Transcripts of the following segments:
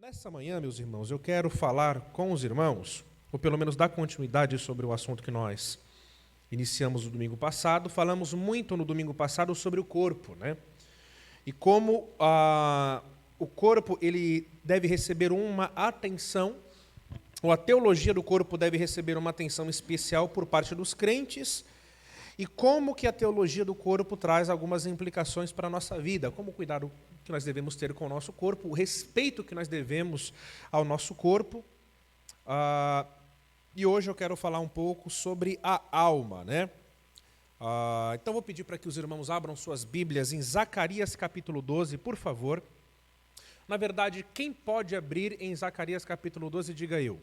Nessa manhã, meus irmãos, eu quero falar com os irmãos, ou pelo menos dar continuidade sobre o assunto que nós iniciamos no domingo passado. Falamos muito no domingo passado sobre o corpo, né? E como o corpo ele deve receber uma atenção, ou a teologia do corpo deve receber uma atenção especial por parte dos crentes, e como que a teologia do corpo traz algumas implicações para a nossa vida, como o cuidado que nós devemos ter com o nosso corpo, o respeito que nós devemos ao nosso corpo. E hoje eu quero falar um pouco sobre a alma, né? Então vou pedir para que os irmãos abram suas Bíblias em Zacarias capítulo 12, por favor. Na verdade, quem pode abrir em Zacarias capítulo 12, diga eu.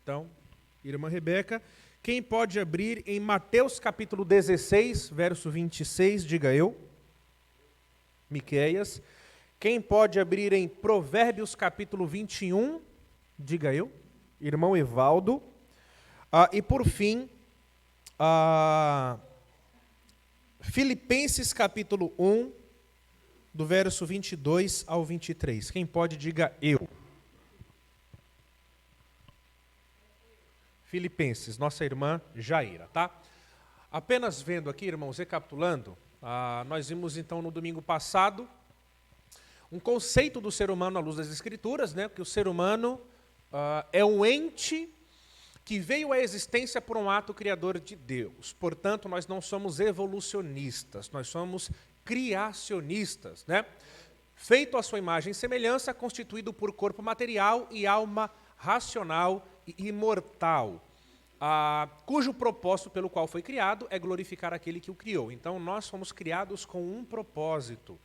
Então, irmã Rebeca. Quem pode abrir em Mateus capítulo 16, verso 26, diga eu. Miqueias. Quem pode abrir em Provérbios capítulo 21, diga eu. Irmão Evaldo. E por fim, Filipenses capítulo 1, do verso 22 ao 23. Quem pode, diga eu. Filipenses, nossa irmã Jaira, tá? Apenas vendo aqui, irmãos, recapitulando, nós vimos então no domingo passado um conceito do ser humano à luz das Escrituras, né? Que o ser humano é um ente que veio à existência por um ato criador de Deus. Portanto, nós não somos evolucionistas, nós somos criacionistas, né? Feito à sua imagem e semelhança, constituído por corpo material e alma racional e imortal, cujo propósito pelo qual foi criado é glorificar aquele que o criou. Então, nós fomos criados com um propósito,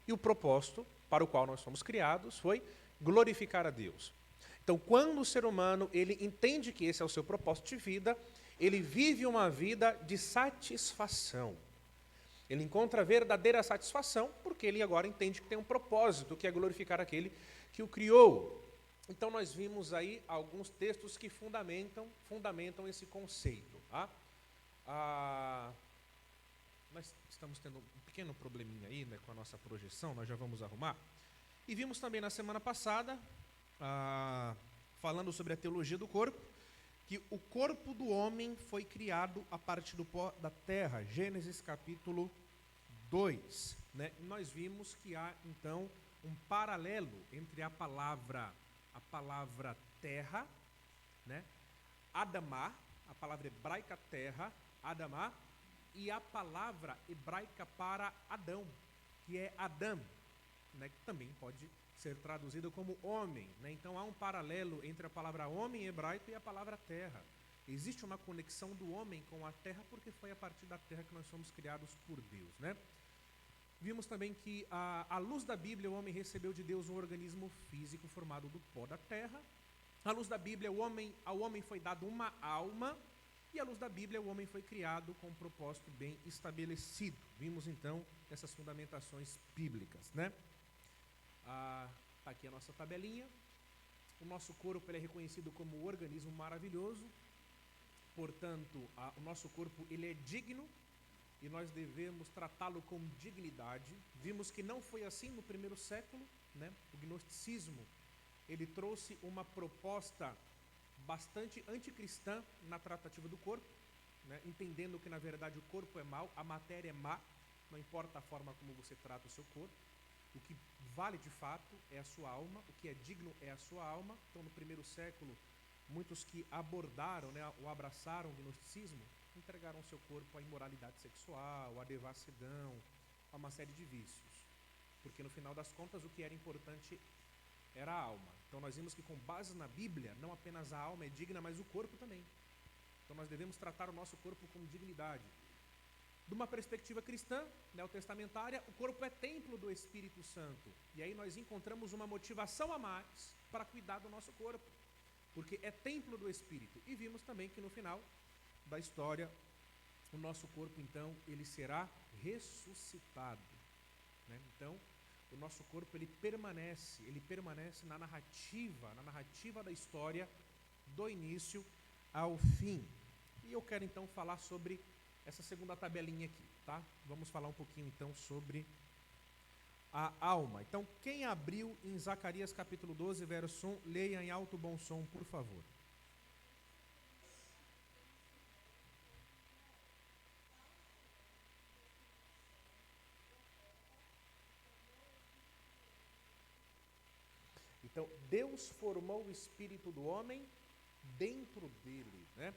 e o propósito para o qual nós fomos criados foi glorificar a Deus. Então, quando o ser humano ele entende que esse é o seu propósito de vida, ele vive uma vida de satisfação. Ele encontra a verdadeira satisfação porque ele agora entende que tem um propósito, que é glorificar aquele que o criou. Então, nós vimos aí alguns textos que fundamentam esse conceito. Tá? Nós estamos tendo um pequeno probleminha aí, né, com a nossa projeção, nós já vamos arrumar. E vimos também na semana passada, falando sobre a teologia do corpo, que o corpo do homem foi criado a partir do pó da terra, Gênesis capítulo 2. Né? E nós vimos que há, então, um paralelo entre a palavra terra, né? Adamá, a palavra hebraica terra, Adamá, e a palavra hebraica para Adão, que é Adam, né? Que também pode ser traduzida como homem, né? Então há um paralelo entre a palavra homem em hebraico e a palavra terra. Existe uma conexão do homem com a terra porque foi a partir da terra que nós fomos criados por Deus, né? Vimos também que, à luz da Bíblia, o homem recebeu de Deus um organismo físico formado do pó da terra. À luz da Bíblia, ao homem foi dado uma alma. E à luz da Bíblia, o homem foi criado com um propósito bem estabelecido. Vimos, então, essas fundamentações bíblicas, né? Tá aqui a nossa tabelinha. O nosso corpo ele é reconhecido como um organismo maravilhoso. Portanto, o nosso corpo ele é digno. E nós devemos tratá-lo com dignidade. Vimos que não foi assim no primeiro século, né? O gnosticismo, ele trouxe uma proposta bastante anticristã na tratativa do corpo, né? Entendendo que, na verdade, o corpo é mau, a matéria é má, não importa a forma como você trata o seu corpo. O que vale de fato é a sua alma, o que é digno é a sua alma. Então, no primeiro século, muitos que abordaram, né, ou abraçaram o gnosticismo, entregaram seu corpo à imoralidade sexual, à devassidão, a uma série de vícios. Porque no final das contas o que era importante era a alma. Então nós vimos que com base na Bíblia, não apenas a alma é digna, mas o corpo também. Então nós devemos tratar o nosso corpo com dignidade. De uma perspectiva cristã, neotestamentária, o corpo é templo do Espírito Santo. E aí nós encontramos uma motivação a mais para cuidar do nosso corpo. Porque é templo do Espírito. E vimos também que no final da história, o nosso corpo, então, ele será ressuscitado, né? Então, o nosso corpo, ele permanece na narrativa da história, do início ao fim. E eu quero, então, falar sobre essa segunda tabelinha aqui, tá? Vamos falar um pouquinho, então, sobre a alma. Então, quem abriu em Zacarias capítulo 12, verso 1, leia em alto bom som, por favor. Então, Deus formou o espírito do homem dentro dele, né?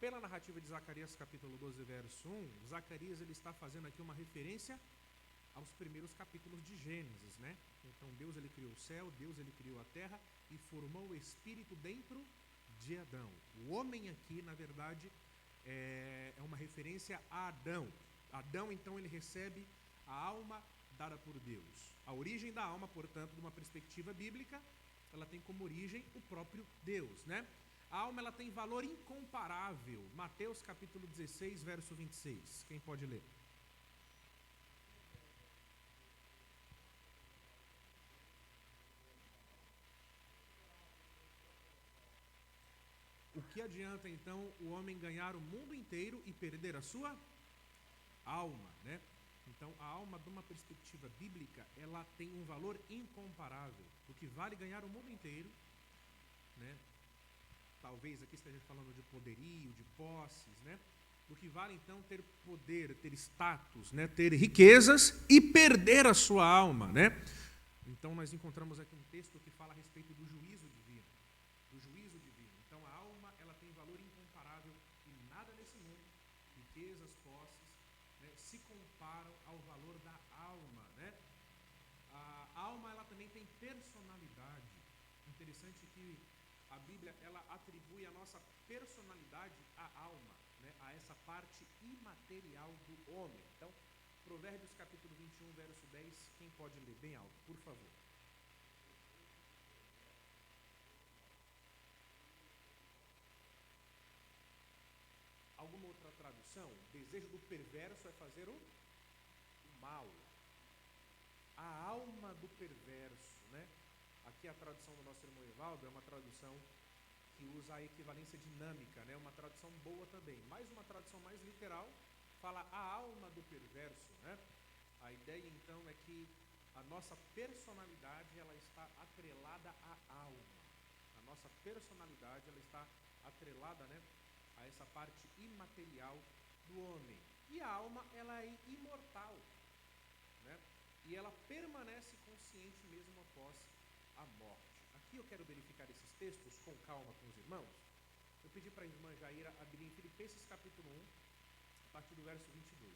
Pela narrativa de Zacarias capítulo 12, verso 1, Zacarias ele está fazendo aqui uma referência aos primeiros capítulos de Gênesis, né? Então Deus ele criou o céu, Deus ele criou a terra e formou o espírito dentro de Adão. O homem aqui, na verdade, é uma referência a Adão. Adão, então, ele recebe a alma dada por Deus. A origem da alma, portanto, de uma perspectiva bíblica, ela tem como origem o próprio Deus, né? A alma ela tem valor incomparável. Mateus capítulo 16, verso 26. Quem pode ler? O que adianta então o homem ganhar o mundo inteiro e perder a sua alma, né? Então a alma, de uma perspectiva bíblica, ela tem um valor incomparável. O que vale ganhar o mundo inteiro, né? Talvez aqui esteja falando de poderio, de posses, né? O que vale então ter poder, ter status, né? Ter riquezas e perder a sua alma, né? Então nós encontramos aqui um texto que fala a respeito do juízo divino, do juízo divino. Então a alma ela tem valor incomparável e nada nesse mundo, riquezas, posses, né, se comparam ao valor da alma, né? A alma ela também tem personalidade. Interessante que a Bíblia ela atribui a nossa personalidade à alma, né, a essa parte imaterial do homem. Então, Provérbios capítulo 21, verso 10, quem pode ler bem alto, por favor? Alguma outra tradução? O desejo do perverso é fazer o mal. A alma do perverso, né? Aqui a tradução do nosso irmão Evaldo é uma tradução que usa a equivalência dinâmica, né? Uma tradução boa também. Mais uma tradução mais literal fala a alma do perverso, né? A ideia então é que a nossa personalidade ela está atrelada à alma. A nossa personalidade ela está atrelada, né, a essa parte imaterial do homem. E a alma ela é imortal, né? E ela permanece consciente mesmo após a morte. Aqui eu quero verificar esses textos com calma com os irmãos. Eu pedi para a irmã Jaira abrir em Filipenses capítulo 1, a partir do verso 22.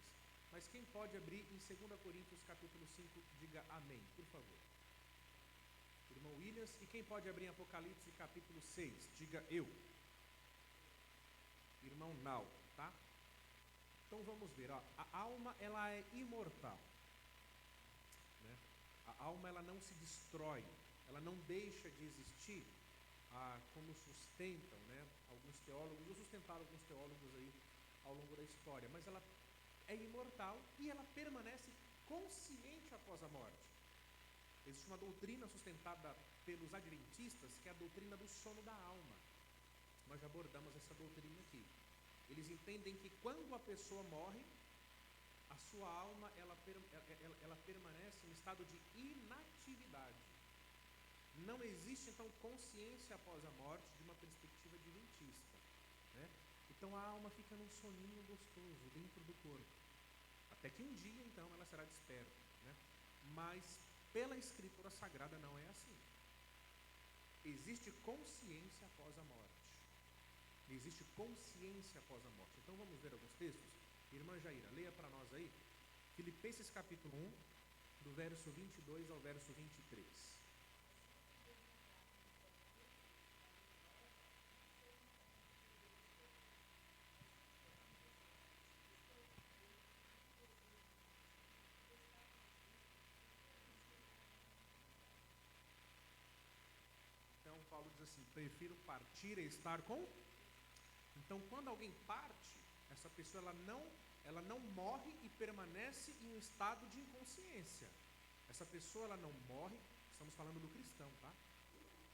Mas quem pode abrir em 2 Coríntios capítulo 5, diga amém, por favor. Irmão Williams. E quem pode abrir em Apocalipse capítulo 6, diga eu. Irmão Nau, tá? Então vamos ver, ó. A alma ela é imortal, né? A alma ela não se destrói, ela não deixa de existir, como sustentam, né, alguns teólogos, ou sustentaram alguns teólogos aí ao longo da história, mas ela é imortal e ela permanece consciente após a morte. Existe uma doutrina sustentada pelos adventistas que é a doutrina do sono da alma. Nós já abordamos essa doutrina aqui. Eles entendem que quando a pessoa morre, a sua alma ela permanece em estado de inatividade. Não existe, então, consciência após a morte de uma perspectiva adventista, né? Então, a alma fica num soninho gostoso dentro do corpo. Até que um dia, então, ela será desperta, né? Mas, pela Escritura Sagrada, não é assim. Existe consciência após a morte. Existe consciência após a morte. Então, vamos ver alguns textos? Irmã Jaira, leia para nós aí. Filipenses capítulo 1, do verso 22 ao verso 23. Então, Paulo diz assim, prefiro partir e estar com... Então, quando alguém parte, essa pessoa ela não morre e permanece em um estado de inconsciência. Essa pessoa ela não morre, estamos falando do cristão, tá?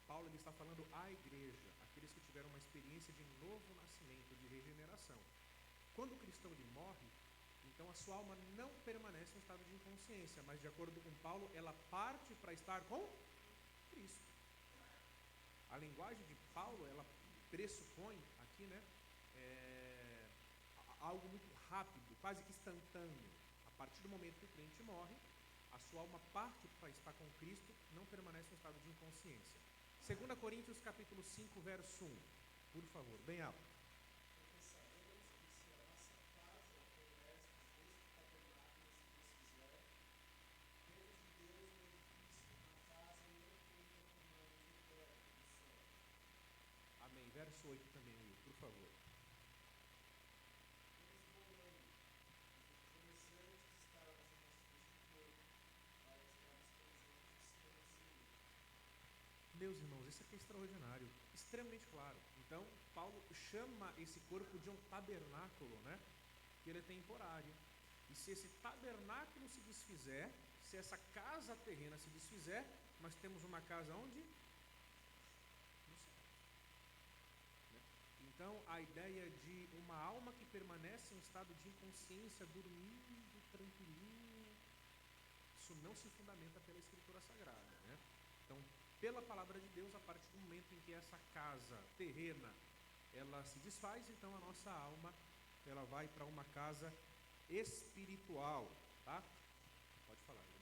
Paulo ele está falando à igreja, aqueles que tiveram uma experiência de novo nascimento, de regeneração. Quando o cristão ele morre, Então a sua alma não permanece em estado de inconsciência, mas de acordo com Paulo, ela parte para estar com Cristo. A linguagem de Paulo, ela pressupõe aqui, né, algo muito rápido, quase que instantâneo. A partir do momento que o crente morre, a sua alma parte para estar com Cristo, não permanece em estado de inconsciência. 2 Coríntios capítulo 5, verso 1. Por favor, bem alto. Amém. Verso 8 também, Will, por favor. Meus irmãos, isso aqui é extraordinário, extremamente claro. Então, Paulo chama esse corpo de um tabernáculo, né? Que ele é temporário. E se esse tabernáculo se desfizer, se essa casa terrena se desfizer, nós temos uma casa onde? No céu. Né? Então, a ideia de uma alma que permanece em estado de inconsciência, dormindo, tranquilinho, isso não se fundamenta pela Escritura Sagrada, né? Então, pela palavra de Deus, a partir do momento em que essa casa terrena, ela se desfaz, então a nossa alma, ela vai para uma casa espiritual, tá? Pode falar, irmão.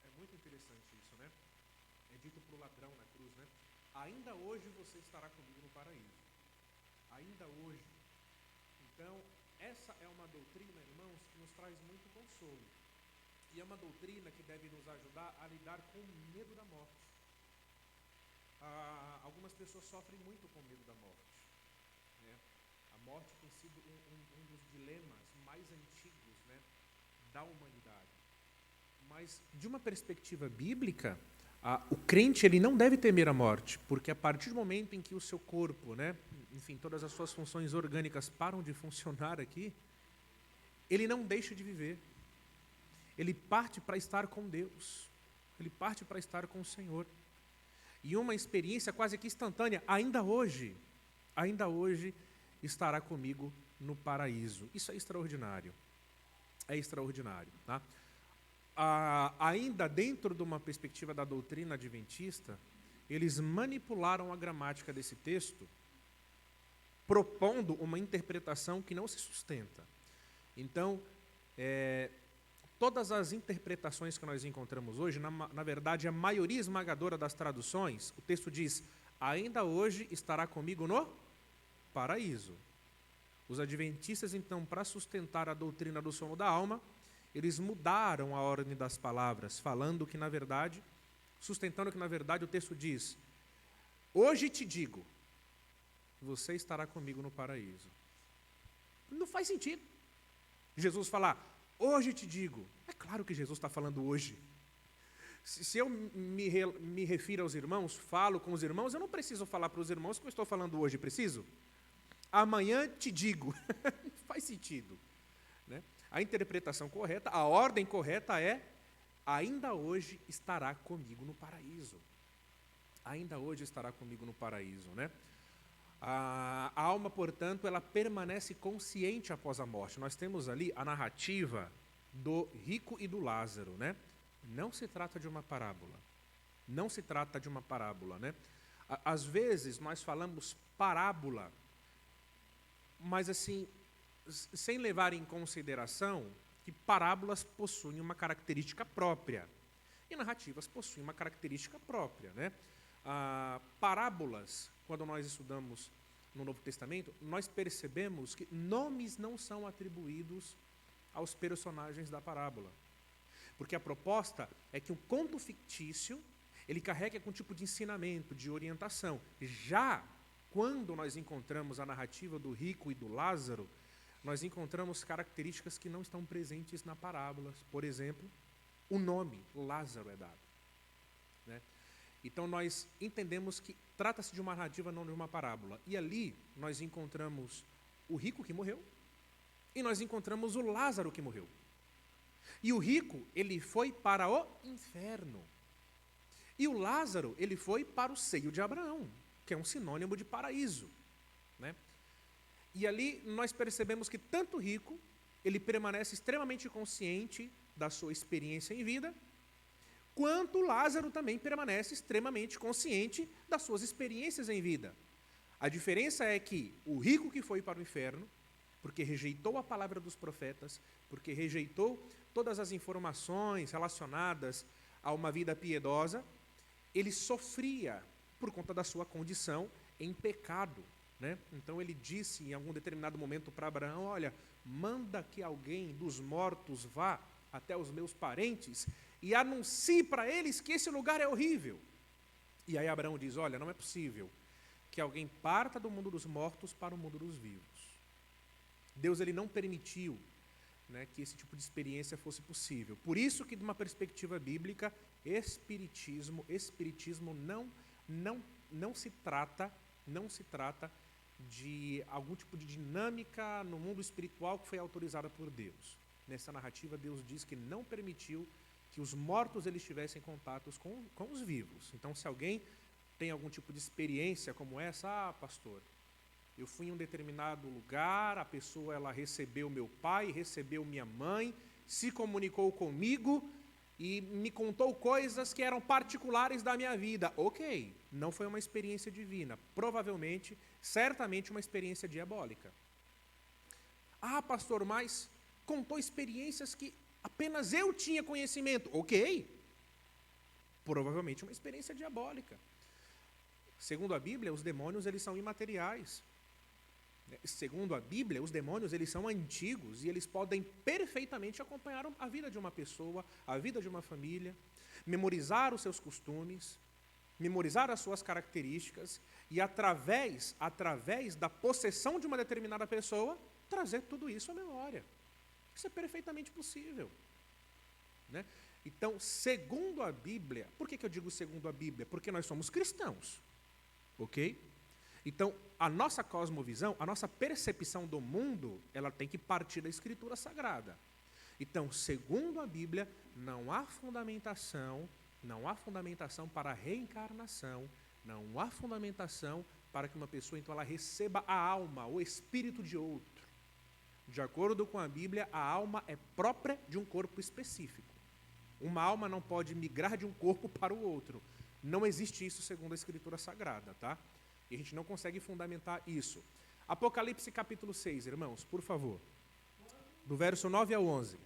É muito interessante isso, né? É dito para o ladrão na cruz, né? Ainda hoje você estará comigo no paraíso. Ainda hoje. Então, essa é uma doutrina, irmãos, que nos traz muito consolo. E é uma doutrina que deve nos ajudar a lidar com o medo da morte. Algumas pessoas sofrem muito com o medo da morte, né? A morte tem sido um dos dilemas mais antigos, né, da humanidade. Mas, de uma perspectiva bíblica, o crente ele não deve temer a morte, porque a partir do momento em que o seu corpo, né, enfim, todas as suas funções orgânicas param de funcionar aqui, ele não deixa de viver. Ele parte para estar com Deus. Ele parte para estar com o Senhor. E uma experiência quase que instantânea, ainda hoje estará comigo no paraíso. Isso é extraordinário. É extraordinário, tá? Ainda dentro de uma perspectiva da doutrina adventista, eles manipularam a gramática desse texto, propondo uma interpretação que não se sustenta. Então, todas as interpretações que nós encontramos hoje, na verdade, a maioria esmagadora das traduções, o texto diz, ainda hoje estará comigo no paraíso. Os adventistas, então, para sustentar a doutrina do sono da alma, eles mudaram a ordem das palavras, falando que, na verdade, sustentando que, na verdade, o texto diz, hoje te digo, você estará comigo no paraíso. Não faz sentido. Jesus falar, hoje te digo. É claro que Jesus está falando hoje. Se eu me refiro aos irmãos, falo com os irmãos, eu não preciso falar para os irmãos que eu estou falando hoje, preciso? Amanhã te digo. Não faz sentido. Né? A interpretação correta, a ordem correta é, ainda hoje estará comigo no paraíso. Ainda hoje estará comigo no paraíso, né? A alma, portanto, ela permanece consciente após a morte. Nós temos ali a narrativa do rico e do Lázaro, né? Não se trata de uma parábola. Não se trata de uma parábola, né? Às vezes nós falamos parábola, mas assim, sem levar em consideração que parábolas possuem uma característica própria e narrativas possuem uma característica própria, né? Parábolas, quando nós estudamos no Novo Testamento, nós percebemos que nomes não são atribuídos aos personagens da parábola. Porque a proposta é que o conto fictício, ele carrega com um tipo de ensinamento, de orientação. Já quando nós encontramos a narrativa do rico e do Lázaro, nós encontramos características que não estão presentes na parábola. Por exemplo, o nome Lázaro é dado, né? Então, nós entendemos que trata-se de uma narrativa, não de uma parábola. E ali, nós encontramos o rico que morreu e nós encontramos o Lázaro que morreu. E o rico, ele foi para o inferno. E o Lázaro, ele foi para o seio de Abraão, que é um sinônimo de paraíso, né? E ali nós percebemos que tanto o rico, ele permanece extremamente consciente da sua experiência em vida, quanto o Lázaro também permanece extremamente consciente das suas experiências em vida. A diferença é que o rico que foi para o inferno, porque rejeitou a palavra dos profetas, porque rejeitou todas as informações relacionadas a uma vida piedosa, ele sofria por conta da sua condição em pecado, né? Então ele disse em algum determinado momento para Abraão: olha, manda que alguém dos mortos vá até os meus parentes e anuncie para eles que esse lugar é horrível. E aí Abraão diz: olha, não é possível que alguém parta do mundo dos mortos para o mundo dos vivos. Deus, ele não permitiu, né, que esse tipo de experiência fosse possível. Por isso que, de uma perspectiva bíblica, espiritismo não se trata de algum tipo de dinâmica no mundo espiritual que foi autorizada por Deus. Nessa narrativa, Deus diz que não permitiu que os mortos eles tivessem contatos com os vivos. Então, se alguém tem algum tipo de experiência como essa: pastor, eu fui em um determinado lugar, a pessoa ela recebeu meu pai, recebeu minha mãe, se comunicou comigo e me contou coisas que eram particulares da minha vida. Ok, não foi uma experiência divina, provavelmente, certamente uma experiência diabólica. Ah, pastor, mas contou experiências que apenas eu tinha conhecimento. Ok, provavelmente uma experiência diabólica. Segundo a Bíblia, os demônios eles são imateriais. Segundo a Bíblia, os demônios eles são antigos e eles podem perfeitamente acompanhar a vida de uma pessoa, a vida de uma família, memorizar os seus costumes, memorizar as suas características e através da possessão de uma determinada pessoa, trazer tudo isso à memória. Isso é perfeitamente possível, né? Então, segundo a Bíblia, por que eu digo segundo a Bíblia? Porque nós somos cristãos, ok? Então, a nossa cosmovisão, a nossa percepção do mundo, ela tem que partir da Escritura Sagrada. Então, segundo a Bíblia, não há fundamentação para a reencarnação, não há fundamentação para que uma pessoa, então, ela receba a alma, o espírito de outro. De acordo com a Bíblia, a alma é própria de um corpo específico. Uma alma não pode migrar de um corpo para o outro. Não existe isso segundo a Escritura Sagrada, tá? E a gente não consegue fundamentar isso. Apocalipse capítulo 6, irmãos, por favor. Do verso 9 ao 11.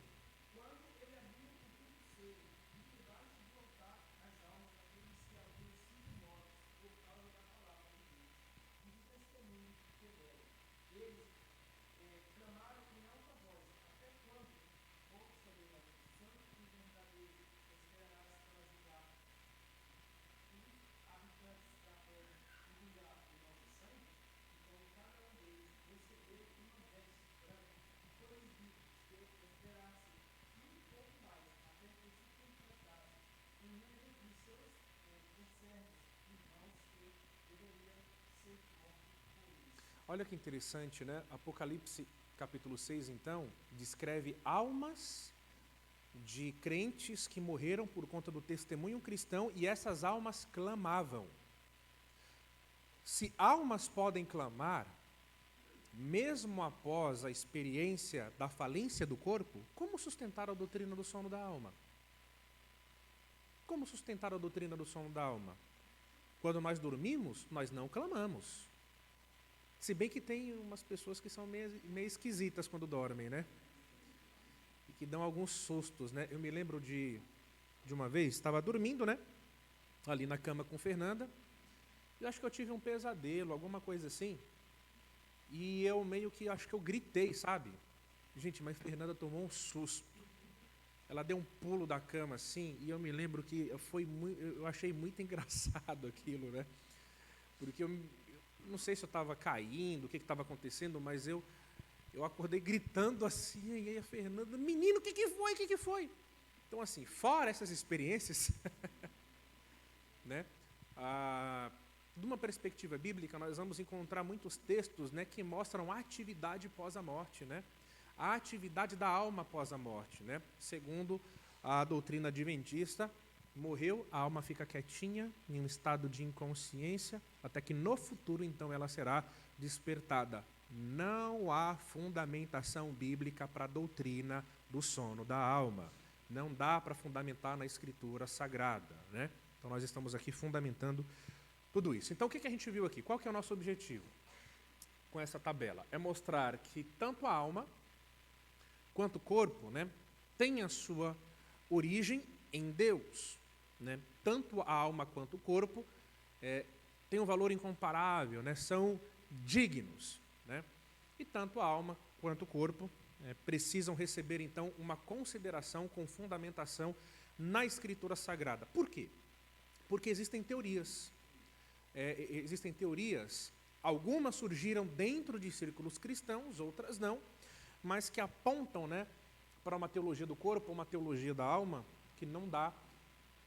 Olha que interessante, né? Apocalipse capítulo 6, então, descreve almas de crentes que morreram por conta do testemunho cristão e essas almas clamavam. Se almas podem clamar, mesmo após a experiência da falência do corpo, como sustentar a doutrina do sono da alma? Como sustentar a doutrina do sono da alma? Quando nós dormimos, nós não clamamos. Se bem que tem umas pessoas que são meio esquisitas quando dormem, né? E que dão alguns sustos, né? Eu me lembro de uma vez, estava dormindo, né? Ali na cama com Fernanda. Eu acho que eu tive um pesadelo, alguma coisa assim. E eu meio que, acho que eu gritei, sabe? Gente, mas Fernanda tomou um susto. Ela deu um pulo da cama assim, e eu me lembro que eu achei muito engraçado aquilo, né? Porque eu não sei se eu estava caindo, o que estava acontecendo, mas eu acordei gritando assim, e aí a Fernanda: menino, o que foi? O que foi? Então, assim, fora essas experiências, né? De uma perspectiva bíblica, nós vamos encontrar muitos textos, né, que mostram a atividade pós a morte, né? a atividade da alma após a morte, né? Segundo a doutrina adventista, morreu, a alma fica quietinha, em um estado de inconsciência, até que no futuro, então, ela será despertada. Não há fundamentação bíblica para a doutrina do sono da alma. Não dá para fundamentar na Escritura Sagrada, né? Então, nós estamos aqui fundamentando tudo isso. Então, o que a gente viu aqui? Qual que é o nosso objetivo com essa tabela? É mostrar que tanto a alma quanto o corpo, né, tem a sua origem em Deus, né? Tanto a alma quanto o corpo têm um valor incomparável, né? São dignos, né? E tanto a alma quanto o corpo precisam receber, então, uma consideração com fundamentação na Escritura Sagrada. Por quê? Porque existem teorias. Algumas surgiram dentro de círculos cristãos, outras não, mas que apontam, né, para uma teologia do corpo, uma teologia da alma, que não dá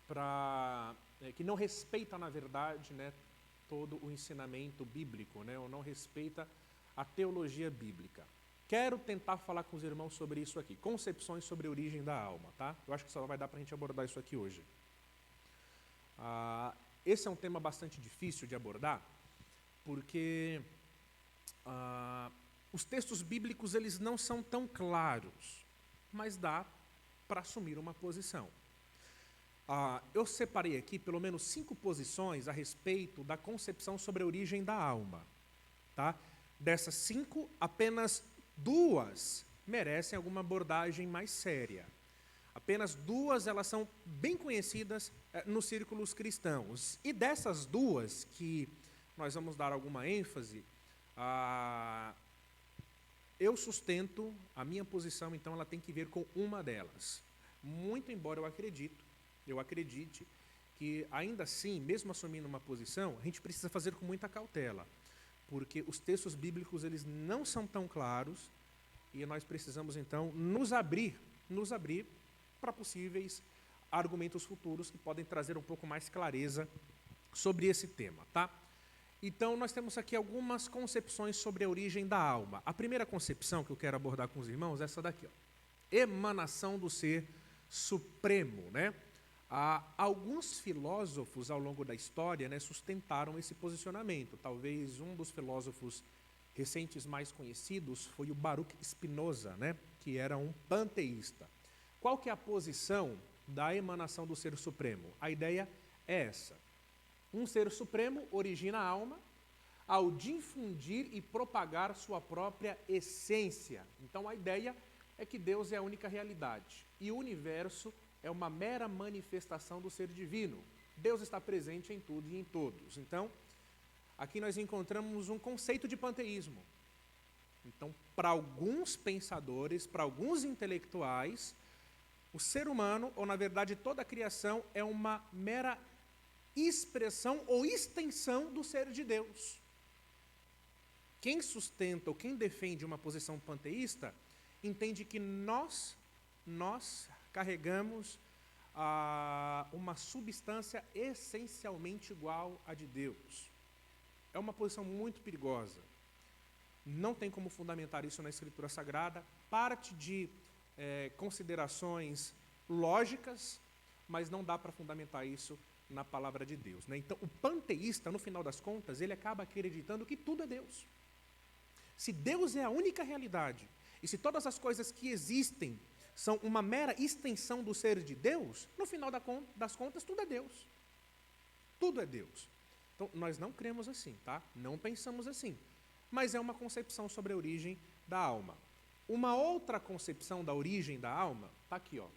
para, que não respeita, na verdade, né, todo o ensinamento bíblico, né, ou não respeita a teologia bíblica. Quero tentar falar com os irmãos sobre isso aqui, concepções sobre a origem da alma, tá? Eu acho que só vai dar para a gente abordar isso aqui hoje. Esse é um tema bastante difícil de abordar, porque os textos bíblicos eles não são tão claros, mas dá para assumir uma posição. Eu separei aqui pelo menos 5 posições a respeito da concepção sobre a origem da alma. Tá? Dessas 5, apenas 2 merecem alguma abordagem mais séria. Apenas 2 elas são bem conhecidas nos círculos cristãos. E dessas 2 que nós vamos dar alguma ênfase, eu sustento, a minha posição, então, ela tem que ver com uma delas. Muito embora eu acredite que, ainda assim, mesmo assumindo uma posição, a gente precisa fazer com muita cautela, porque os textos bíblicos eles não são tão claros e nós precisamos, então, nos abrir para possíveis argumentos futuros que podem trazer um pouco mais clareza sobre esse tema, tá? Então, nós temos aqui algumas concepções sobre a origem da alma. A primeira concepção que eu quero abordar com os irmãos é essa daqui, ó. Emanação do ser supremo, né? Alguns filósofos ao longo da história, né, sustentaram esse posicionamento. Talvez um dos filósofos recentes mais conhecidos foi o Baruch Spinoza, né, que era um panteísta. Qual que é a posição da emanação do ser supremo? A ideia é essa. Um ser supremo origina a alma ao difundir e propagar sua própria essência. Então, a ideia é que Deus é a única realidade e o universo é uma mera manifestação do ser divino. Deus está presente em tudo e em todos. Então, aqui nós encontramos um conceito de panteísmo. Então, para alguns pensadores, para alguns intelectuais, o ser humano, ou na verdade toda a criação, é uma mera expressão ou extensão do ser de Deus. Quem sustenta ou quem defende uma posição panteísta entende que nós carregamos uma substância essencialmente igual à de Deus. É uma posição muito perigosa. Não tem como fundamentar isso na Escritura Sagrada. Parte de considerações lógicas, mas não dá para fundamentar isso na palavra de Deus, né? Então, o panteísta, no final das contas, ele acaba acreditando que tudo é Deus. Se Deus é a única realidade, e se todas as coisas que existem são uma mera extensão do ser de Deus, no final das contas, tudo é Deus. Tudo é Deus. Então, nós não cremos assim, tá? Não pensamos assim. Mas é uma concepção sobre a origem da alma. Uma outra concepção da origem da alma, está aqui, ó.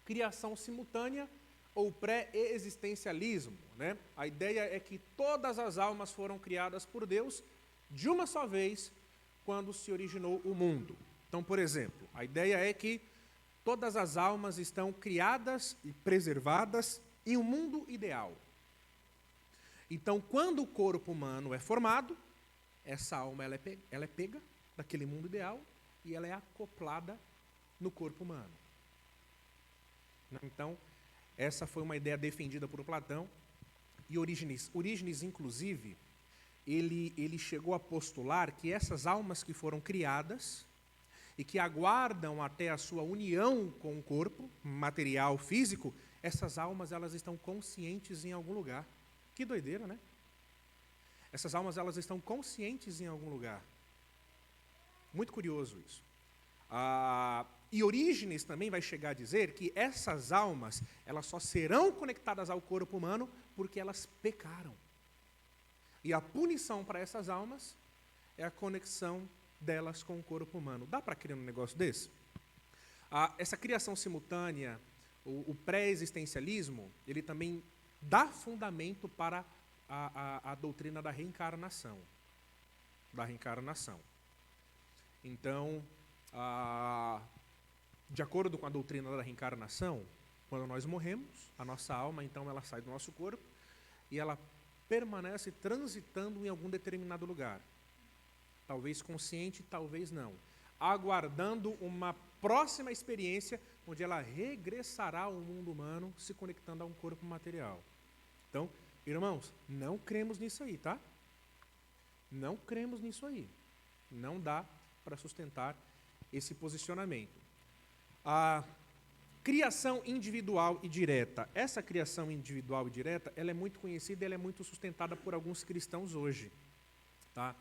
Criação simultânea ou pré-existencialismo, né? A ideia é que todas as almas foram criadas por Deus de uma só vez quando se originou o mundo. Então, por exemplo, a ideia é que todas as almas estão criadas e preservadas em um mundo ideal. Então, quando o corpo humano é formado, essa alma ela é pega daquele mundo ideal e ela é acoplada no corpo humano. Então, essa foi uma ideia defendida por Platão e Orígenes, inclusive, ele chegou a postular que essas almas que foram criadas, e que aguardam até a sua união com o corpo material, físico, essas almas elas estão conscientes em algum lugar. Que doideira, né? Essas almas elas estão conscientes em algum lugar. Muito curioso isso. E Orígenes também vai chegar a dizer que essas almas elas só serão conectadas ao corpo humano porque elas pecaram. E a punição para essas almas é a conexão delas com o corpo humano. Dá para criar um negócio desse? Essa criação simultânea, o pré-existencialismo, ele também dá fundamento para a doutrina da reencarnação. Então, de acordo com a doutrina da reencarnação, quando nós morremos, a nossa alma, então, ela sai do nosso corpo e ela permanece transitando em algum determinado lugar. Talvez consciente, talvez não. Aguardando uma próxima experiência onde ela regressará ao mundo humano, se conectando a um corpo material. Então, irmãos, não cremos nisso aí, tá? Não cremos nisso aí. Não dá para sustentar esse posicionamento. A criação individual e direta. Essa criação individual e direta, ela é muito conhecida, ela é muito sustentada por alguns cristãos hoje. Tá?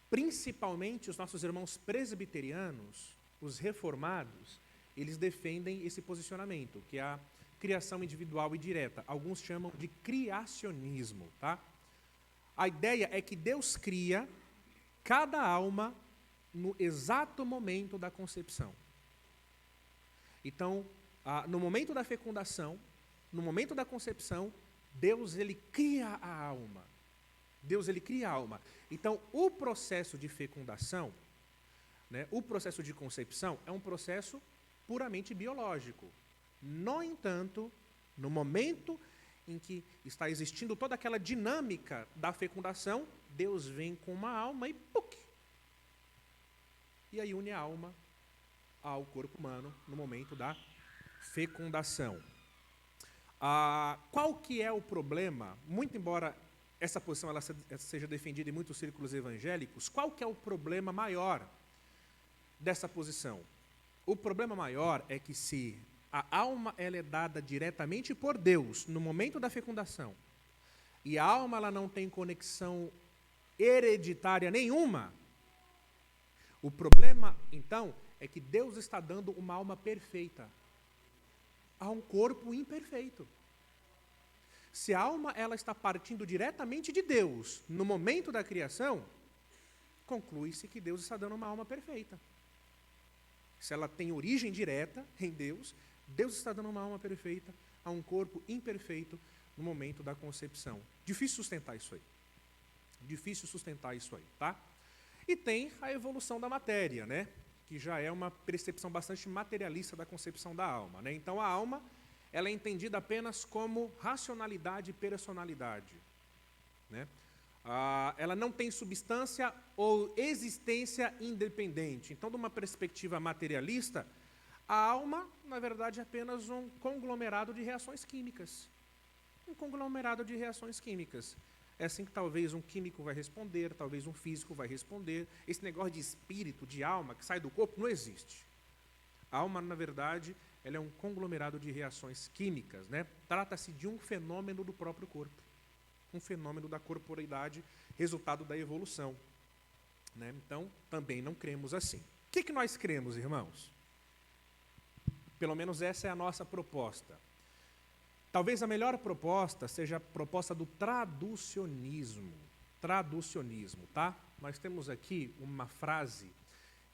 Principalmente os nossos irmãos presbiterianos, os reformados, eles defendem esse posicionamento, que é a criação individual e direta. Alguns chamam de criacionismo. Tá? A ideia é que Deus cria cada alma no exato momento da concepção. Então, no momento da fecundação, no momento da concepção, Deus ele cria a alma. Deus ele cria a alma. Então, o processo de fecundação, né, o processo de concepção é um processo puramente biológico. No entanto, no momento em que está existindo toda aquela dinâmica da fecundação, Deus vem com uma alma e puc! E aí une a alma ao corpo humano no momento da fecundação. Qual que é o problema? Muito embora essa posição ela seja defendida em muitos círculos evangélicos, qual que é o problema maior dessa posição? O problema maior é que se a alma ela é dada diretamente por Deus no momento da fecundação, e a alma ela não tem conexão hereditária nenhuma, o problema, então, é que Deus está dando uma alma perfeita a um corpo imperfeito. Se a alma ela está partindo diretamente de Deus no momento da criação, conclui-se que Deus está dando uma alma perfeita. Se ela tem origem direta em Deus, Deus está dando uma alma perfeita a um corpo imperfeito no momento da concepção. Difícil sustentar isso aí. Tá? E tem a evolução da matéria, né? Que já é uma percepção bastante materialista da concepção da alma. Né? Então, a alma ela é entendida apenas como racionalidade e personalidade. Né? Ela não tem substância ou existência independente. Então, de uma perspectiva materialista, a alma, na verdade, é apenas um conglomerado de reações químicas. É assim que talvez um químico vai responder, talvez um físico vai responder. Esse negócio de espírito, de alma, que sai do corpo, não existe. A alma, na verdade, ela é um conglomerado de reações químicas. Né? Trata-se de um fenômeno do próprio corpo. Um fenômeno da corporeidade, resultado da evolução. Né? Então, também não cremos assim. O que nós cremos, irmãos? Pelo menos essa é a nossa proposta. Talvez a melhor proposta seja a proposta do traducionismo. Tá? Nós temos aqui uma frase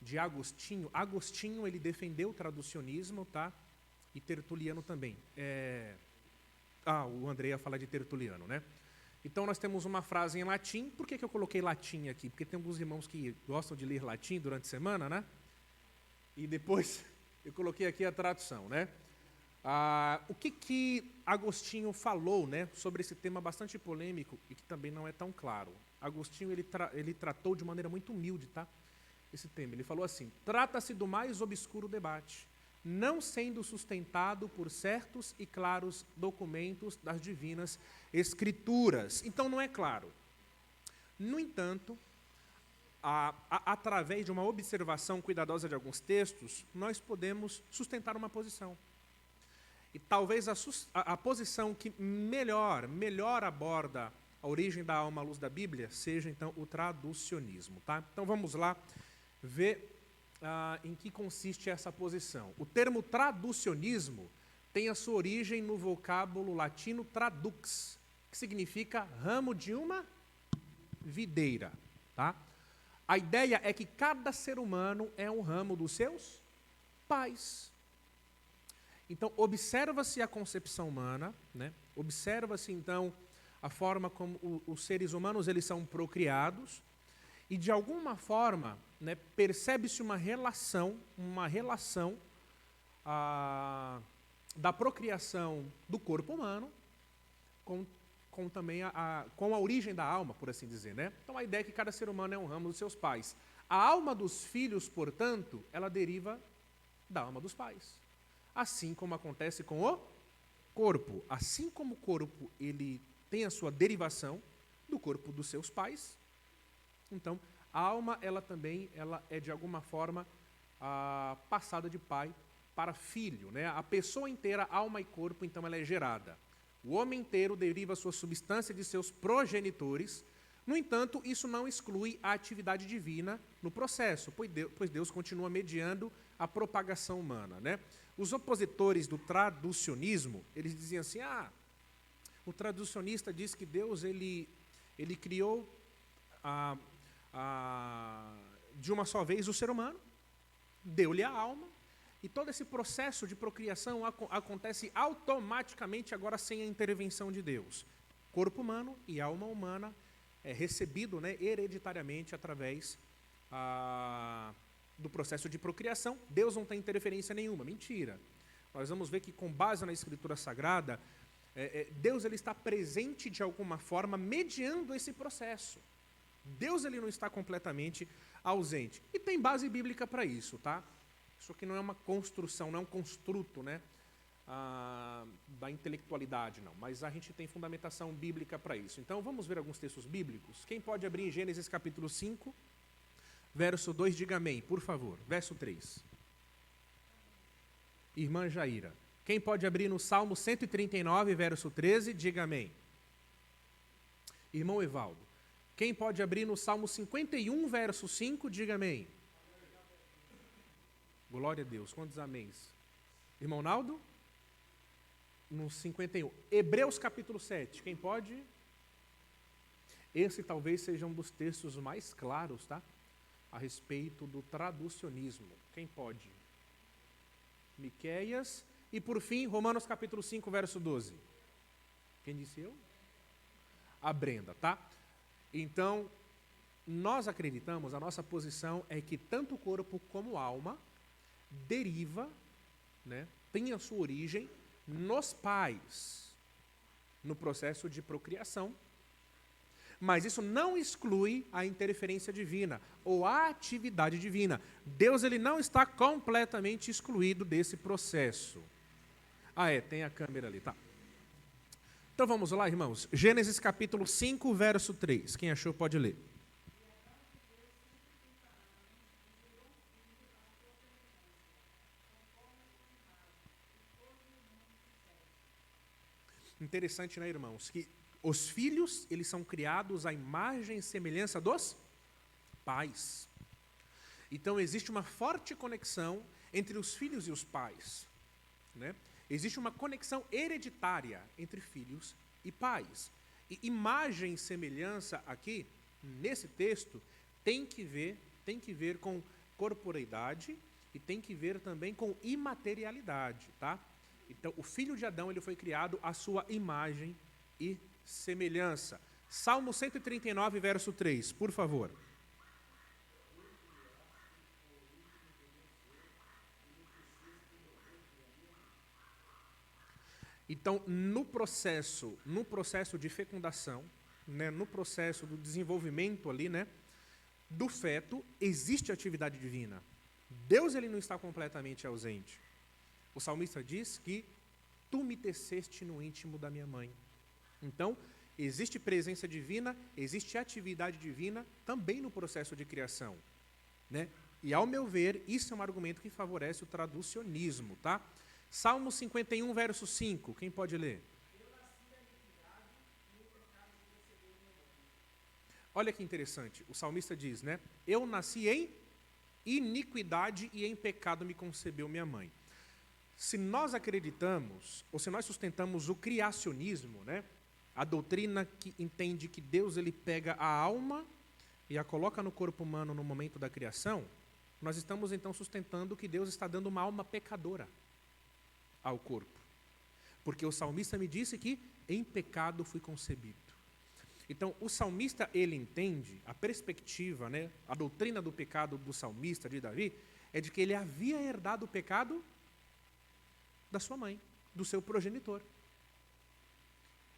de Agostinho. Agostinho, ele defendeu o traducionismo, tá? E Tertuliano também. O André ia falar de Tertuliano, né? Então, nós temos uma frase em latim. Por que eu coloquei latim aqui? Porque tem alguns irmãos que gostam de ler latim durante a semana, né? E depois eu coloquei aqui a tradução, né? O que Agostinho falou, né, sobre esse tema bastante polêmico e que também não é tão claro. Agostinho ele tratou de maneira muito humilde, tá, esse tema. Ele falou assim: trata-se do mais obscuro debate, não sendo sustentado por certos e claros documentos das divinas escrituras. Então não é claro. No entanto, através de uma observação cuidadosa de alguns textos, nós podemos sustentar uma posição. E talvez a posição que melhor aborda a origem da alma à luz da Bíblia seja, então, o traducionismo. Tá? Então, vamos lá ver em que consiste essa posição. O termo traducionismo tem a sua origem no vocábulo latino tradux, que significa ramo de uma videira. Tá? A ideia é que cada ser humano é um ramo dos seus pais. Então, observa-se a concepção humana, né? Observa-se, então, a forma como os seres humanos eles são procriados, e, de alguma forma, né, percebe-se uma relação da procriação do corpo humano com também com a origem da alma, por assim dizer. Né? Então, a ideia é que cada ser humano é um ramo dos seus pais. A alma dos filhos, portanto, ela deriva da alma dos pais. Assim como acontece com o corpo. Assim como o corpo ele tem a sua derivação do corpo dos seus pais, então a alma ela também é de alguma forma passada de pai para filho. Né? A pessoa inteira, alma e corpo, então ela é gerada. O homem inteiro deriva sua substância de seus progenitores. No entanto, isso não exclui a atividade divina no processo, pois Deus continua mediando a propagação humana. Né? Os opositores do traducionismo, eles diziam assim, o traducionista diz que Deus ele criou de uma só vez o ser humano, deu-lhe a alma, e todo esse processo de procriação acontece automaticamente agora sem a intervenção de Deus. Corpo humano e alma humana é recebido, né, hereditariamente através do processo de procriação. Deus não tem interferência nenhuma. Mentira. Nós vamos ver que, com base na Escritura Sagrada, Deus ele está presente de alguma forma, mediando esse processo. Deus ele não está completamente ausente. E tem base bíblica para isso, tá? Isso aqui não é uma construção, não é um construto, né, da intelectualidade, não. Mas a gente tem fundamentação bíblica para isso. Então, vamos ver alguns textos bíblicos. Quem pode abrir em Gênesis capítulo 5, verso 2, diga amém, por favor. Verso 3. Irmã Jaira. Quem pode abrir no Salmo 139, verso 13, diga amém. Irmão Evaldo. Quem pode abrir no Salmo 51, verso 5, diga amém. Glória a Deus. Quantos améns? Irmão Naldo? No 51. Hebreus capítulo 7. Quem pode? Esse talvez seja um dos textos mais claros, tá? A respeito do traducionismo. Quem pode? Miqueias. E por fim, Romanos capítulo 5, verso 12. Quem disse eu? A Brenda, tá? Então, nós acreditamos, a nossa posição é que tanto o corpo como a alma deriva, né, tem a sua origem nos pais, no processo de procriação, mas isso não exclui a interferência divina ou a atividade divina. Deus ele não está completamente excluído desse processo. Tem a câmera ali, tá? Então vamos lá, irmãos. Gênesis capítulo 5, verso 3. Quem achou pode ler. Interessante, né, irmãos? Que os filhos, eles são criados à imagem e semelhança dos pais. Então, existe uma forte conexão entre os filhos e os pais. Né? Existe uma conexão hereditária entre filhos e pais. E imagem e semelhança aqui, nesse texto, tem que ver com corporeidade e tem que ver também com imaterialidade, tá? Então, o filho de Adão ele foi criado à sua imagem e semelhança. Salmo 139, verso 3, por favor. Então, no processo de fecundação, né, no processo do desenvolvimento ali, né, do feto, existe atividade divina. Deus ele não está completamente ausente. O salmista diz que tu me teceste no íntimo da minha mãe. Então, existe presença divina, existe atividade divina também no processo de criação, né? E, ao meu ver, isso é um argumento que favorece o traducionismo, tá? Salmo 51, verso 5, quem pode ler? Olha que interessante, o salmista diz, né? Eu nasci em iniquidade e em pecado me concebeu minha mãe. Se nós acreditamos, ou se nós sustentamos o criacionismo, né? A doutrina que entende que Deus ele pega a alma e a coloca no corpo humano no momento da criação, nós estamos então sustentando que Deus está dando uma alma pecadora ao corpo. Porque o salmista me disse que em pecado fui concebido. Então, o salmista, ele entende, a perspectiva, né, a doutrina do pecado do salmista, de Davi, é de que ele havia herdado o pecado da sua mãe, do seu progenitor.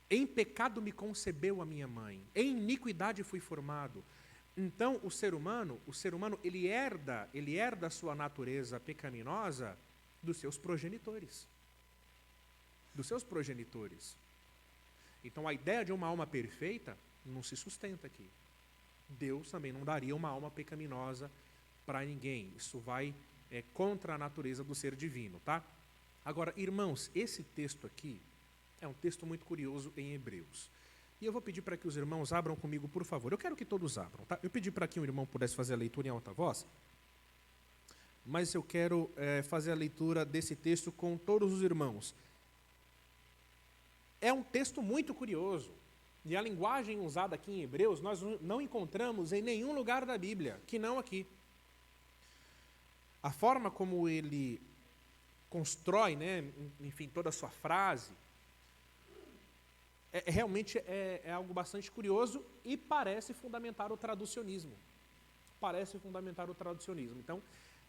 Em pecado me concebeu a minha mãe, em iniquidade fui formado. Então, o ser humano, ele herda a sua natureza pecaminosa dos seus progenitores. Dos seus progenitores. Então, a ideia de uma alma perfeita não se sustenta aqui. Deus também não daria uma alma pecaminosa para ninguém. Isso vai contra a natureza do ser divino, tá? Agora, irmãos, esse texto aqui é um texto muito curioso em Hebreus. E eu vou pedir para que os irmãos abram comigo, por favor. Eu quero que todos abram, tá? Eu pedi para que um irmão pudesse fazer a leitura em alta voz, mas eu quero fazer a leitura desse texto com todos os irmãos. É um texto muito curioso. E a linguagem usada aqui em Hebreus, nós não encontramos em nenhum lugar da Bíblia, que não aqui. A forma como ele constrói, né, enfim, toda a sua frase, realmente é algo bastante curioso e parece fundamentar o traducionismo. Parece fundamentar o traducionismo. Então,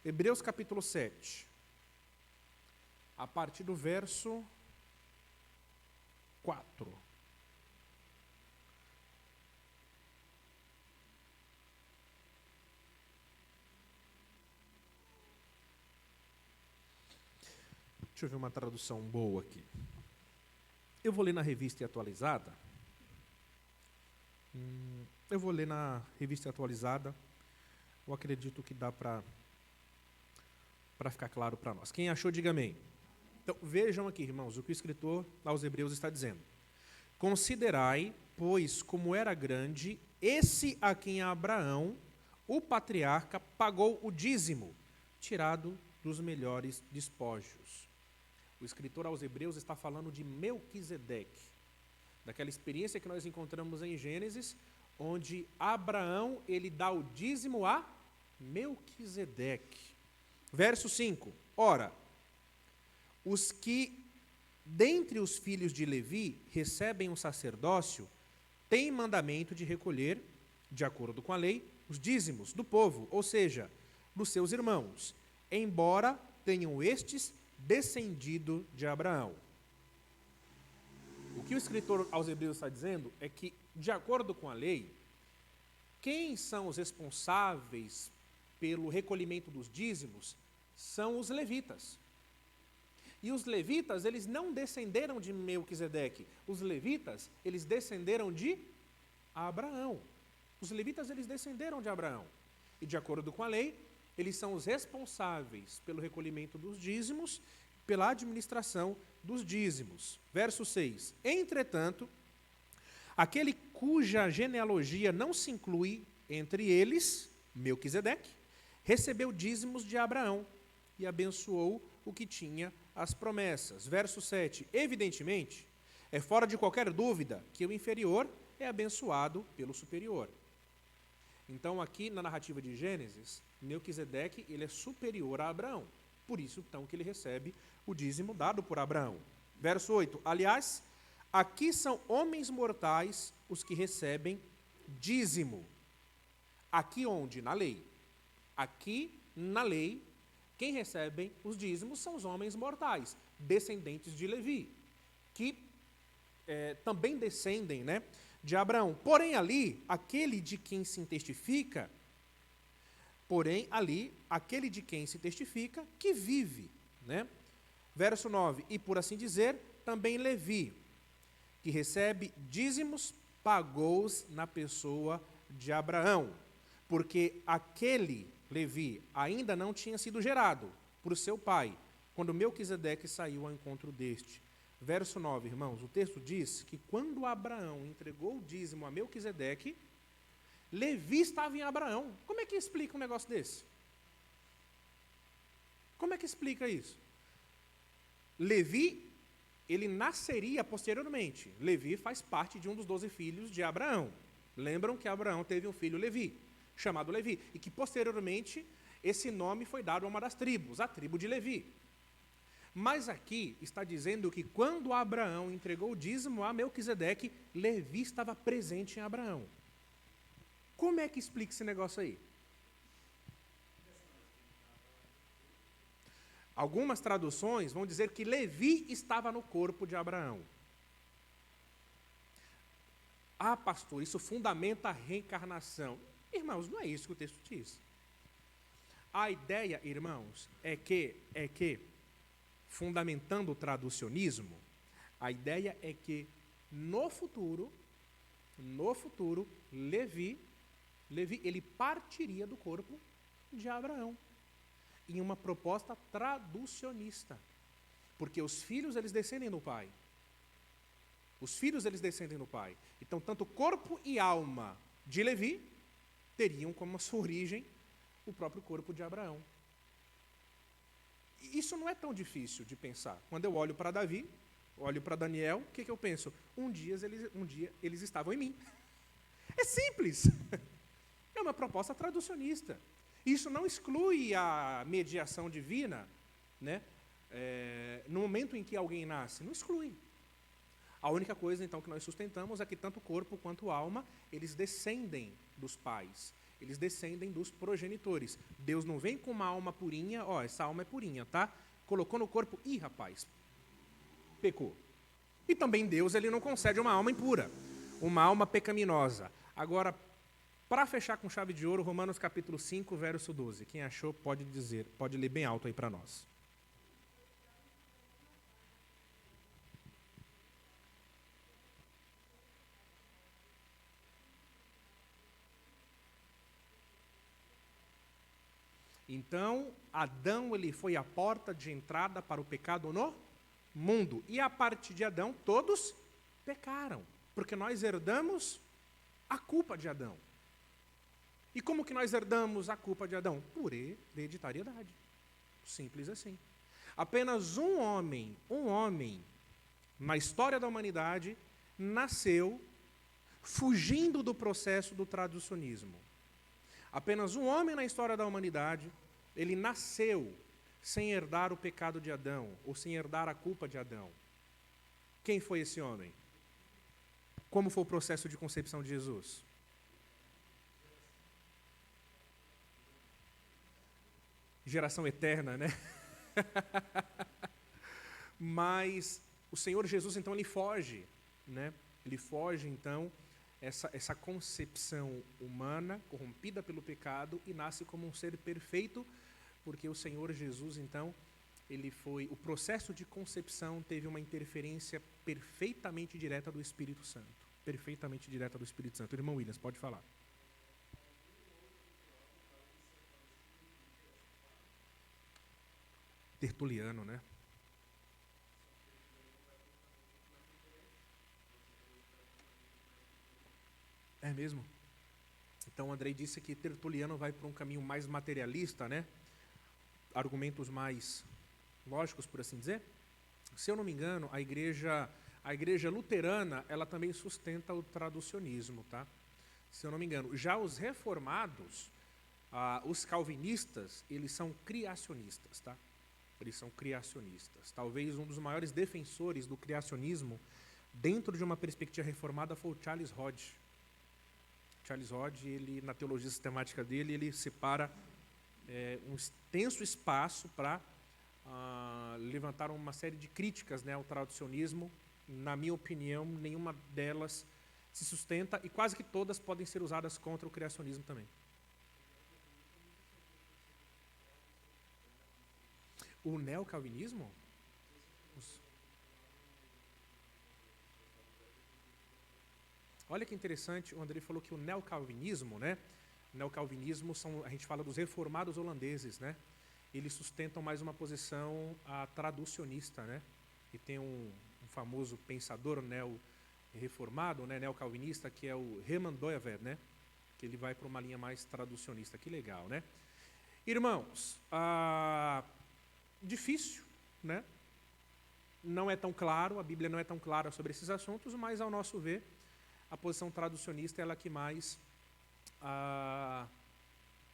Hebreus capítulo 7, a partir do verso 4. Deixa eu ver uma tradução boa aqui. Eu vou ler na Revista Atualizada. Eu vou ler na Revista Atualizada. Eu acredito que dá para ficar claro para nós. Quem achou, diga amém. Então, vejam aqui, irmãos, o que o escritor aos Hebreus está dizendo. Considerai, pois, como era grande esse a quem Abraão, o patriarca, pagou o dízimo, tirado dos melhores despojos. O escritor aos Hebreus está falando de Melquisedeque, daquela experiência que nós encontramos em Gênesis, onde Abraão ele dá o dízimo a Melquisedeque. Verso 5. Ora, os que dentre os filhos de Levi recebem um sacerdócio têm mandamento de recolher, de acordo com a lei, os dízimos do povo, ou seja, dos seus irmãos, embora tenham estes descendido de Abraão. O que o escritor aos Hebreus está dizendo é que, de acordo com a lei, quem são os responsáveis pelo recolhimento dos dízimos são os levitas. E os levitas, eles não descenderam de Melquisedeque. Os levitas, eles descenderam de Abraão. Os levitas, eles descenderam de Abraão. E, de acordo com a lei, eles são os responsáveis pelo recolhimento dos dízimos, pela administração dos dízimos. Verso 6. Entretanto, aquele cuja genealogia não se inclui entre eles, Melquisedeque, recebeu dízimos de Abraão e abençoou o que tinha as promessas. Verso 7. Evidentemente, é fora de qualquer dúvida que o inferior é abençoado pelo superior. Então, aqui na narrativa de Gênesis, Melquisedeque ele é superior a Abraão. Por isso, então, que ele recebe o dízimo dado por Abraão. Verso 8. Aliás, aqui são homens mortais os que recebem dízimo. Aqui onde? Na lei. Aqui, na lei, quem recebem os dízimos são os homens mortais, descendentes de Levi, que também descendem, né, de Abraão. Porém, ali, aquele de quem se testifica, que vive, né? Verso 9, e por assim dizer, também Levi, que recebe dízimos pagou-os na pessoa de Abraão, porque aquele Levi ainda não tinha sido gerado por seu pai, quando Melquisedeque saiu ao encontro deste. Verso 9, irmãos, o texto diz que quando Abraão entregou o dízimo a Melquisedeque, Levi estava em Abraão. Como é que explica um negócio desse? Como é que explica isso? Levi, ele nasceria posteriormente. Levi faz parte de um dos 12 filhos de Abraão. Lembram que Abraão teve um filho Levi, chamado Levi, e que posteriormente esse nome foi dado a uma das tribos, a tribo de Levi. Mas aqui está dizendo que quando Abraão entregou o dízimo a Melquisedeque, Levi estava presente em Abraão. Como é que explica esse negócio aí? Algumas traduções vão dizer que Levi estava no corpo de Abraão. Ah, pastor, isso fundamenta a reencarnação. Irmãos, não é isso que o texto diz. A ideia, irmãos, é que, fundamentando o traducionismo, a ideia é que no futuro, Levi, ele partiria do corpo de Abraão, em uma proposta traducionista, porque os filhos, eles descendem do pai. Os filhos, eles descendem do pai. Então, tanto corpo e alma de Levi teriam como sua origem o próprio corpo de Abraão. E isso não é tão difícil de pensar. Quando eu olho para Davi, olho para Daniel, o que eu penso? Um dia eles estavam em mim. É simples. É uma proposta traducionista. Isso não exclui a mediação divina, né? No momento em que alguém nasce, não exclui. A única coisa, então, que nós sustentamos é que tanto o corpo quanto a alma, eles descendem dos pais, eles descendem dos progenitores. Deus não vem com uma alma purinha, essa alma é purinha, tá? Colocou no corpo, rapaz, pecou. E também Deus, ele não concede uma alma impura, uma alma pecaminosa. Agora, para fechar com chave de ouro, Romanos capítulo 5, verso 12. Quem achou pode dizer, pode ler bem alto aí para nós. Então, Adão, ele foi a porta de entrada para o pecado no mundo. E a partir de Adão, todos pecaram, porque nós herdamos a culpa de Adão. E como que nós herdamos a culpa de Adão? Por hereditariedade. Simples assim. Apenas um homem, na história da humanidade, nasceu fugindo do processo do traducionismo. Apenas um homem na história da humanidade, ele nasceu sem herdar o pecado de Adão, ou sem herdar a culpa de Adão. Quem foi esse homem? Como foi o processo de concepção de Jesus? Geração eterna, né? Mas o Senhor Jesus, então, ele foge, né? Ele foge, então, essa concepção humana, corrompida pelo pecado, e nasce como um ser perfeito, porque o Senhor Jesus, então, o processo de concepção teve uma interferência perfeitamente direta do Espírito Santo. Perfeitamente direta do Espírito Santo. Irmão Williams, pode falar. Tertuliano, né? É mesmo? Então, Andrei disse que Tertuliano vai para um caminho mais materialista, né? Argumentos mais lógicos, por assim dizer. Se eu não me engano, a igreja luterana, ela também sustenta o traducionismo, tá? Se eu não me engano. Já os reformados, os calvinistas, eles são criacionistas, tá? Eles são criacionistas. Talvez um dos maiores defensores do criacionismo, dentro de uma perspectiva reformada, foi o Charles Hodge. Charles Hodge, ele, na teologia sistemática dele, ele separa um extenso espaço para levantar uma série de críticas, né, ao traducionismo. Na minha opinião, nenhuma delas se sustenta, e quase que todas podem ser usadas contra o criacionismo também. O neocalvinismo? Olha que interessante, o André falou que o neocalvinismo, né? O neocalvinismo a gente fala dos reformados holandeses, né? Eles sustentam mais uma posição traducionista, né? E tem um famoso pensador neo-reformado, né, neocalvinista, que é o Herman Doever, né? Que ele vai para uma linha mais traducionista. Que legal, né? Irmãos, difícil, né? Não é tão claro, a Bíblia não é tão clara sobre esses assuntos, mas, ao nosso ver, a posição traducionista é ela que mais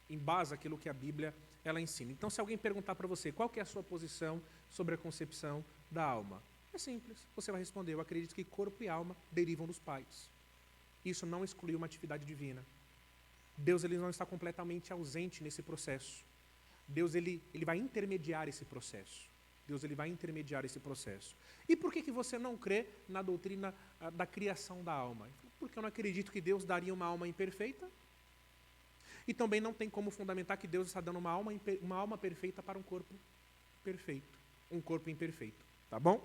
embasa aquilo que a Bíblia ela ensina. Então, se alguém perguntar para você qual que é a sua posição sobre a concepção da alma, é simples, você vai responder: eu acredito que corpo e alma derivam dos pais. Isso não exclui uma atividade divina. Deus ele não está completamente ausente nesse processo. Deus ele vai intermediar esse processo. Deus ele vai intermediar esse processo. E por que você não crê na doutrina da criação da alma? Porque eu não acredito que Deus daria uma alma imperfeita. E também não tem como fundamentar que Deus está dando uma alma perfeita para um corpo perfeito. Um corpo imperfeito. Tá bom?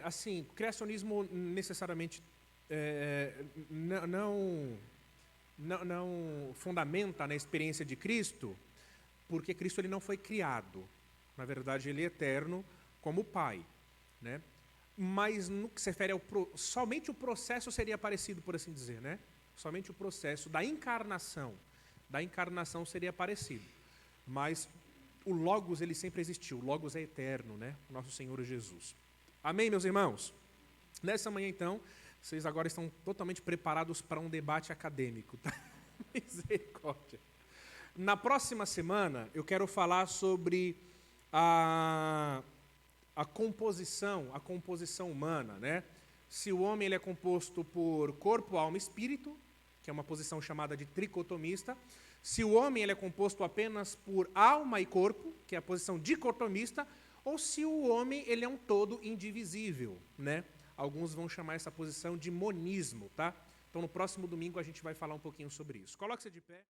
Assim, o criacionismo necessariamente não fundamenta na experiência de Cristo, porque Cristo ele não foi criado. Na verdade, ele é eterno como Pai, né? Mas no que se refere somente o processo seria parecido, por assim dizer, né? Somente o processo da encarnação seria parecido. Mas o Logos ele sempre existiu. O Logos é eterno, né? Nosso Senhor Jesus. Amém, meus irmãos? Nessa manhã, então, vocês agora estão totalmente preparados para um debate acadêmico, tá? Misericórdia. Na próxima semana, eu quero falar sobre a composição humana, né? Se o homem ele é composto por corpo, alma e espírito, que é uma posição chamada de tricotomista. Se o homem ele é composto apenas por alma e corpo, que é a posição dicotomista, ou se o homem ele é um todo indivisível, né? Alguns vão chamar essa posição de monismo, tá? Então, no próximo domingo, a gente vai falar um pouquinho sobre isso. Coloque-se de pé.